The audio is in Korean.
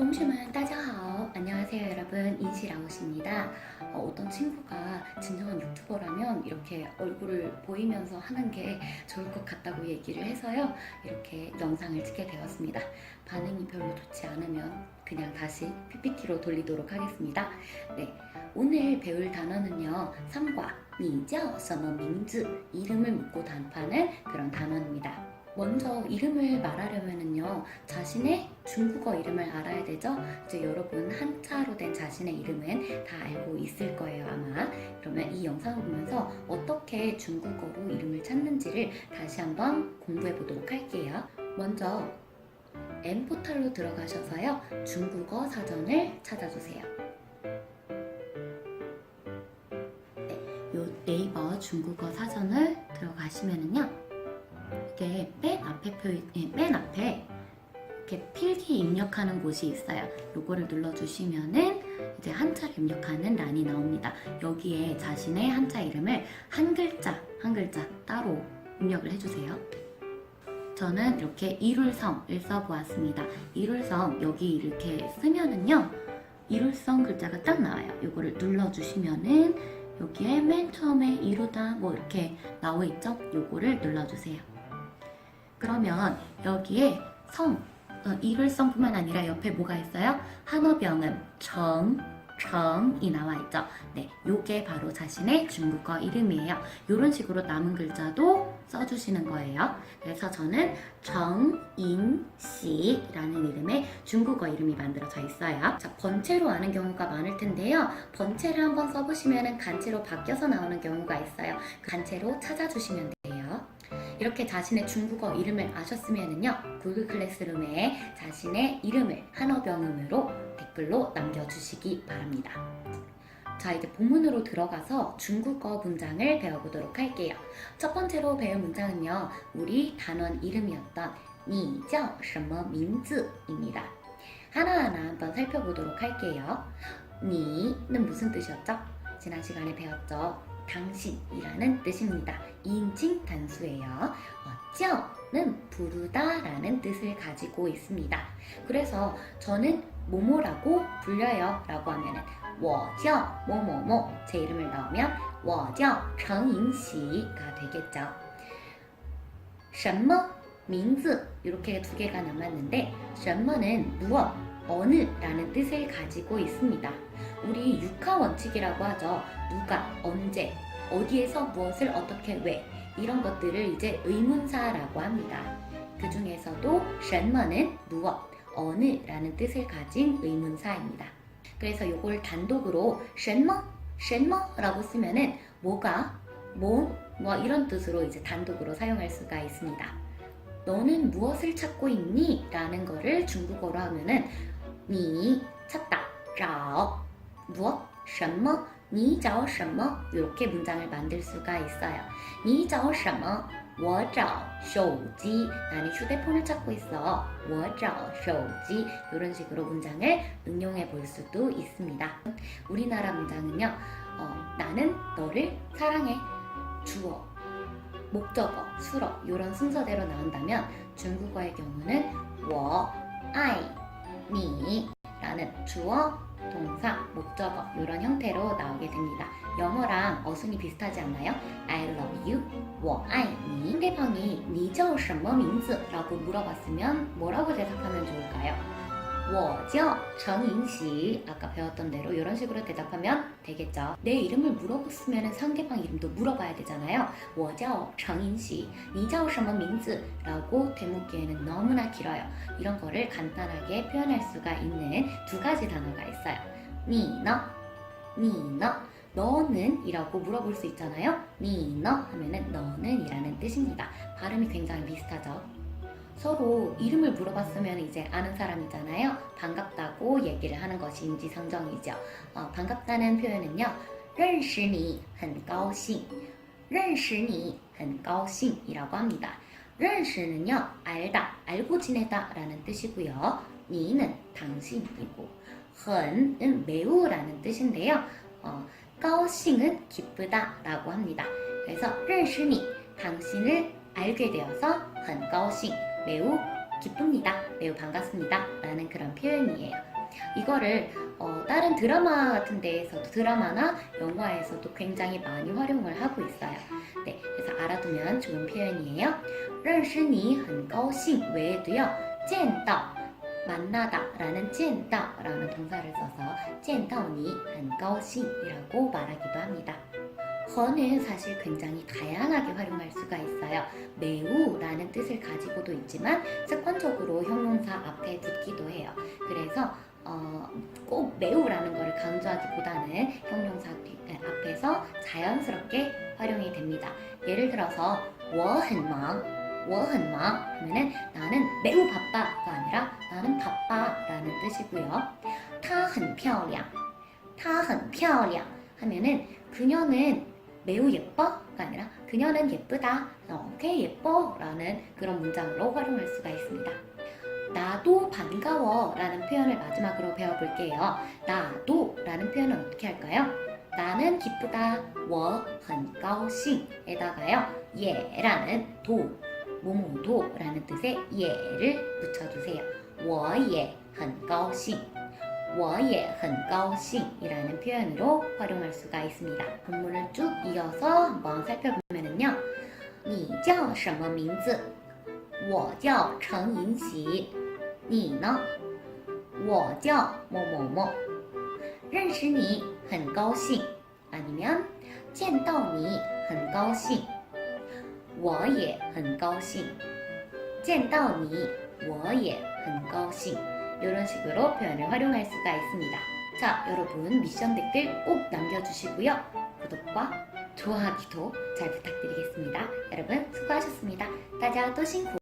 동시만 따자하오. 안녕하세요 여러분, 인시라오시입니다. 어떤 친구가 진정한 유튜버라면 이렇게 얼굴을 보이면서 하는 게 좋을 것 같다고 얘기를 해서요, 이렇게 영상을 찍게 되었습니다. 반응이 별로 좋지 않으면 그냥 다시 PPT로 돌리도록 하겠습니다. 네, 오늘 배울 단어는요, 3과 你叫什么名字 이름을 묻고 답하는 그런 단어입니다. 먼저 이름을 말하려면요, 자신의 중국어 이름을 알아야 되죠. 이제 여러분 한자로 된 자신의 이름은 다 알고 있을 거예요, 아마. 그러면 이 영상을 보면서 어떻게 중국어로 이름을 찾는지를 다시 한번 공부해 보도록 할게요. 먼저 N포탈로 들어가셔서요, 중국어 사전을 찾아주세요. 네, 요 네이버 중국어 사전을 들어가시면은요, 이게 맨 앞에 이렇게 필기 입력하는 곳이 있어요. 요거를 눌러주시면은 이제 한자를 입력하는 란이 나옵니다. 여기에 자신의 한자 이름을 한 글자 따로 입력을 해주세요. 저는 이렇게 이룰성을 써보았습니다. 이룰성 여기 이렇게 쓰면은요, 이룰성 글자가 딱 나와요. 요거를 눌러주시면은 여기에 맨 처음에 이루다 뭐 이렇게 나와 있죠? 요거를 눌러주세요. 그러면 여기에 이룰성뿐만 아니라 옆에 뭐가 있어요? 한어병음 정이 나와 있죠. 네, 요게 바로 자신의 중국어 이름이에요. 요런 식으로 남은 글자도 써주시는 거예요. 그래서 저는 정인씨라는 이름의 중국어 이름이 만들어져 있어요. 자, 번체로 아는 경우가 많을 텐데요, 번체를 한번 써보시면 간체로 바뀌어서 나오는 경우가 있어요. 그 간체로 찾아주시면 돼요. 이렇게 자신의 중국어 이름을 아셨으면은요, 구글 클래스룸에 자신의 이름을 한어병음으로 댓글로 남겨주시기 바랍니다. 자, 이제 본문으로 들어가서 중국어 문장을 배워보도록 할게요. 첫 번째로 배울 문장은요, 우리 단원 이름이었던 你叫什么名字입니다. 하나하나 한번 살펴보도록 할게요. 你는 무슨 뜻이었죠? 지난 시간에 배웠죠? 당신이라는 뜻입니다. 2인칭 단수예요. 叫는 부르다 라는 뜻을 가지고 있습니다. 그래서 저는 뭐뭐라고 불려요 라고 하면은 我叫뭐뭐뭐, 제 이름을 넣으면 我叫程颖喜가 되겠죠. 什么名字, 이렇게 두 개가 남았는데 什么는 무엇, 어느 라는 뜻을 가지고 있습니다. 우리 육하 원칙이라고 하죠. 누가, 언제, 어디에서 무엇을 어떻게 왜, 이런 것들을 이제 의문사라고 합니다. 그 중에서도 什么는 무엇, 어느 라는 뜻을 가진 의문사입니다. 그래서 이걸 단독으로 什么라고 쓰면은 뭐가, 뭐 이런 뜻으로 이제 단독으로 사용할 수가 있습니다. 너는 무엇을 찾고 있니? 라는 거를 중국어로 하면은 你 찾다, 找 무엇, 什么你找什么, 이렇게 문장을 만들 수가 있어요. 你找什么? 我找手机. 나는 휴대폰을 찾고 있어. 我找手机. 이런 식으로 문장을 응용해 볼 수도 있습니다. 우리나라 문장은요, 나는 너를 사랑해. 주어, 목적어, 수러, 이런 순서대로 나온다면, 중국어의 경우는 我爱你라는 주어, 동사, 목적어 이런 형태로 나오게 됩니다. 영어랑 어순이 비슷하지 않나요? I love you, 我爱你. 상대방이 你叫什么名字? 라고 물어봤으면 뭐라고 대답하면 좋을까요? 我叫程颖喜. 아까 배웠던 대로 이런 식으로 대답하면 되겠죠. 내 이름을 물어봤으면 상대방 이름도 물어봐야 되잖아요. 我叫程颖喜, 你叫什么名字? 라고 되묻기에는 너무나 길어요. 이런 거를 간단하게 표현할 수가 있는 두 가지 단어가 있어요. 你呢? 你呢? 너는? 이라고 물어볼 수 있잖아요. 你呢? 하면은 너는 이라는 뜻입니다. 발음이 굉장히 비슷하죠. 서로 이름을 물어봤으면 이제 아는 사람이잖아요. 반갑다고 얘기를 하는 것이 인지상정이죠. 반갑다는 표현은요, 认识你很高兴, 认识你很高兴이라고 합니다. 认识는요, 알다, 알고 지내다 라는 뜻이고요. 你는 당신이고, 很은 매우라는 뜻인데요. 高兴은 기쁘다 라고 합니다. 그래서 认识你, 당신을 알게 되어서 很高兴, 매우 기쁩니다, 매우 반갑습니다 라는 그런 표현이에요. 이거를 다른 드라마 같은 데에서도 드라마나 영화에서도 굉장히 많이 활용을 하고 있어요. 네, 그래서 알아두면 좋은 표현이에요. 认识你很高兴 외에도요. 见到 만나다 라는 见到라는 동사를 써서 见到你很高兴이라고 말하기도 합니다. 很은 사실 굉장히 다양하게 활용할 수가 있어요. 매우 라는 뜻을 가지고도 있지만 습관적으로 형용사 앞에 붙기도 해요. 그래서 꼭 매우라는 것을 강조하기보다는 형용사 앞에서 자연스럽게 활용이 됩니다. 예를 들어서 我很忙 我很忙 하면은 나는 매우 바빠가 아니라 나는 바빠라는 뜻이고요. 她很漂亮她很漂亮 하면은 그녀는 매우 예뻐가 아니라 그녀는 예쁘다, 꽤 예뻐 라는 그런 문장으로 활용할 수가 있습니다. 나도 반가워 라는 표현을 마지막으로 배워볼게요. 나도 라는 표현은 어떻게 할까요? 나는 기쁘다, 我很高兴 에다가요, 예라는 도, 뭐뭐도 라는 뜻의 예를 붙여주세요. 我也很高兴我也很高兴이라는 표현으로 활용할 수가 있습니다. 본문을 쭉 이어서 한번 살펴보면요. 你叫什么名字?我叫陈银喜你呢?我叫某某某认识你很高兴 아니면 见到你很高兴我也很高兴见到你我也很高兴 이런 식으로 표현을 활용할 수가 있습니다. 자, 여러분 미션 댓글 꼭 남겨주시고요. 구독과 좋아하기도 잘 부탁드리겠습니다. 여러분 수고하셨습니다. 大家都辛苦